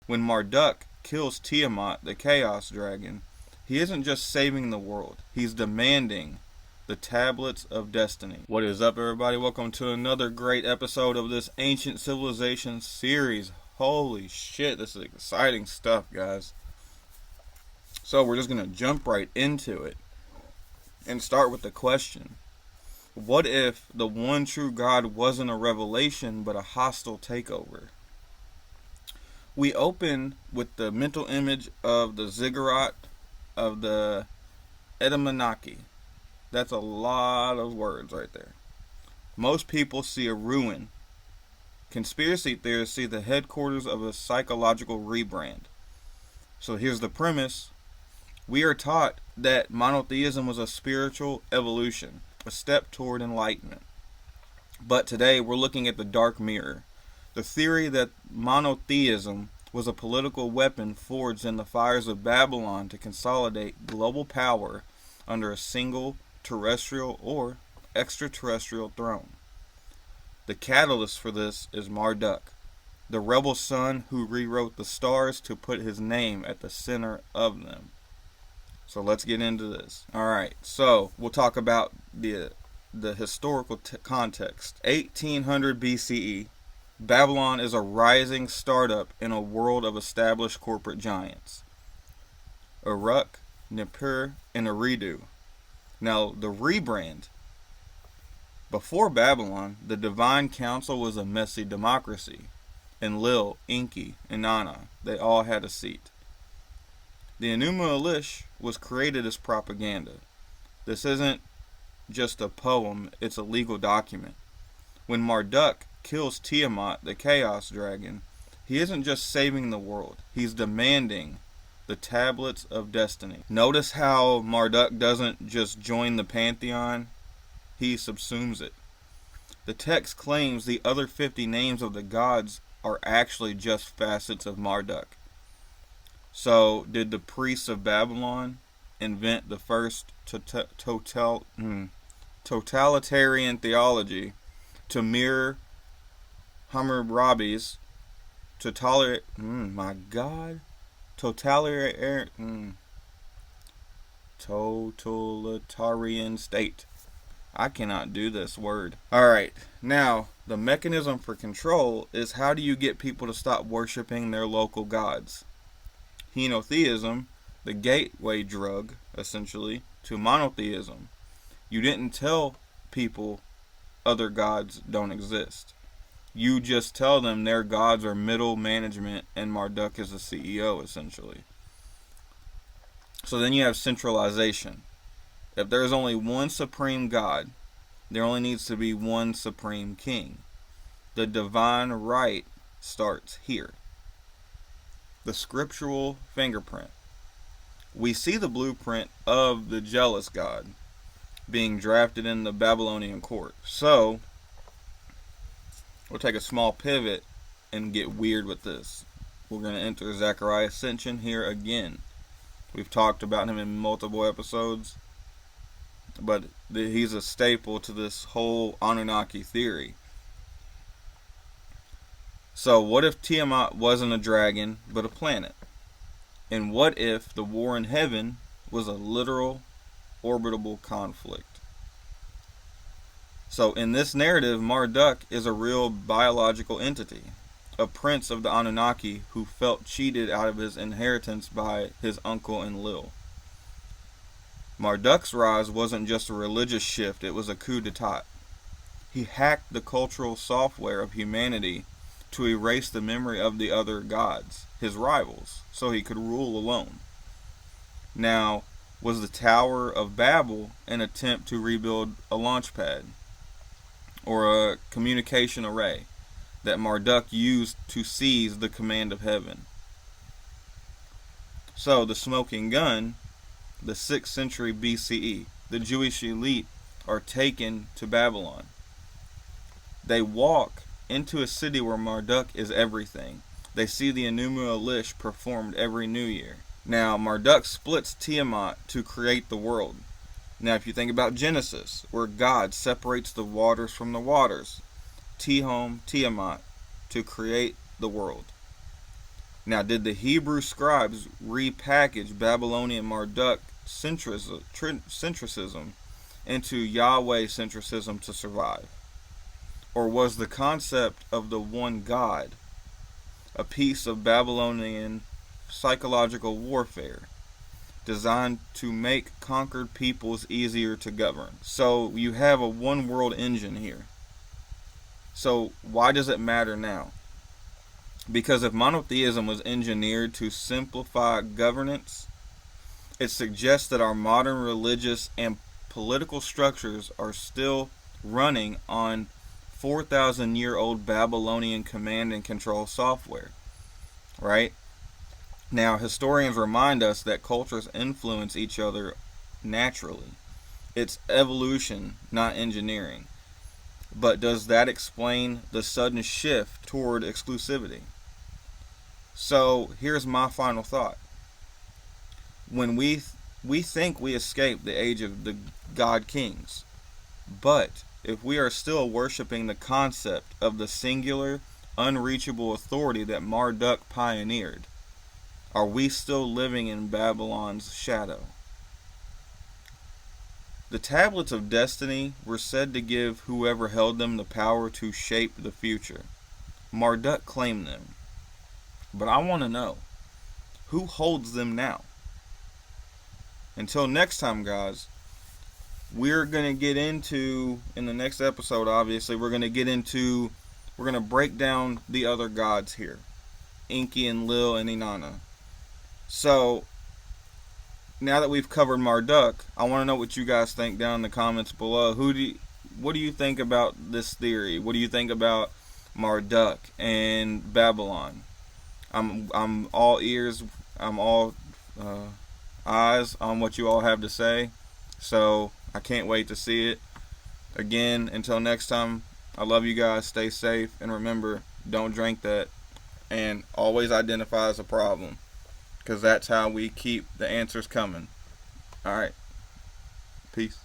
When Marduk kills Tiamat, the chaos dragon, he isn't just saving the world, he's demanding the tablets of destiny. What is up, everybody? Welcome to another great episode of this Ancient Civilization series. Holy shit, this is exciting stuff, guys. So we're just going to jump right into it and start with the question. What if the one true God wasn't a revelation but a hostile takeover? We open with the mental image of the ziggurat of the Anunnaki. That's a lot of words right there. Most people see a ruin. Conspiracy theorists see the headquarters of a psychological rebrand. So here's the premise. We are taught that monotheism was a spiritual evolution, a step toward enlightenment. But today we're looking at the dark mirror. The theory that monotheism was a political weapon forged in the fires of Babylon to consolidate global power under a single terrestrial or extraterrestrial throne. The catalyst for this is Marduk, the rebel son who rewrote the stars to put his name at the center of them. So let's get into this. Alright, so we'll talk about the historical context. 1800 BCE, Babylon is a rising startup in a world of established corporate giants. Uruk, Nippur, and Eridu. Now, the rebrand. Before Babylon, the Divine Council was a messy democracy. Enlil, Enki, and Nana, they all had a seat. The Enuma Elish was created as propaganda. This isn't just a poem, it's a legal document. When Marduk kills Tiamat, the chaos dragon, he isn't just saving the world, he's demanding the tablets of destiny. Notice how Marduk doesn't just join the pantheon, he subsumes it. The text claims the other 50 names of the gods are actually just facets of Marduk. So, did the priests of Babylon invent the first totalitarian theology to mirror Hammurabi's totalitarian state? I cannot do this word. Alright, now, the mechanism for control is how do you get people to stop worshiping their local gods? Henotheism, the gateway drug, essentially, to monotheism. You didn't tell people other gods don't exist. You just tell them their gods are middle management and Marduk is the CEO, essentially. So then you have centralization. If there is only one supreme God, there only needs to be one supreme king. The divine right starts here. The Scriptural Fingerprint. We see the blueprint of the jealous God being drafted in the Babylonian court. So, we'll take a small pivot and get weird with this. We're going to enter Zechariah Sitchin here again. We've talked about him in multiple episodes, but he's a staple to this whole Anunnaki theory. So what if Tiamat wasn't a dragon, but a planet? And what if the war in heaven was a literal orbital conflict? So in this narrative, Marduk is a real biological entity, a prince of the Anunnaki who felt cheated out of his inheritance by his uncle Enlil. Marduk's rise wasn't just a religious shift, it was a coup d'etat. He hacked the cultural software of humanity to erase the memory of the other gods, his rivals, so he could rule alone. Now, was the Tower of Babel an attempt to rebuild a launch pad or a communication array that Marduk used to seize the command of heaven? So, the smoking gun, the 6th century BCE, the Jewish elite are taken to Babylon. They walk into a city where Marduk is everything. They see the Enuma Elish performed every new year. Now, Marduk splits Tiamat to create the world. Now, if you think about Genesis, where God separates the waters from the waters, Tiamat, to create the world. Now, did the Hebrew scribes repackage Babylonian Marduk centricism into Yahweh centricism to survive? Or was the concept of the one God a piece of Babylonian psychological warfare designed to make conquered peoples easier to govern? So you have a one world engine here. So why does it matter now? Because if monotheism was engineered to simplify governance, it suggests that our modern religious and political structures are still running on 4,000-year-old Babylonian command and control software, right? Now, historians remind us that cultures influence each other naturally. It's evolution, not engineering. But does that explain the sudden shift toward exclusivity? So here's my final thought. When we think we escaped the age of the God Kings, but if we are still worshiping the concept of the singular, unreachable authority that Marduk pioneered, are we still living in Babylon's shadow? The tablets of destiny were said to give whoever held them the power to shape the future. Marduk claimed them. But I want to know, who holds them now? Until next time, guys, we're going to get into, in the next episode, obviously, we're going to break down the other gods here. Enki and Lil and Inanna. So, now that we've covered Marduk, I want to know what you guys think down in the comments below. What do you think about this theory? What do you think about Marduk and Babylon? I'm all ears. I'm all eyes on what you all have to say. So I can't wait to see it. Again, until next time, I love you guys. Stay safe. And remember, don't drink that. And always identify as a problem. Because that's how we keep the answers coming. Alright. Peace.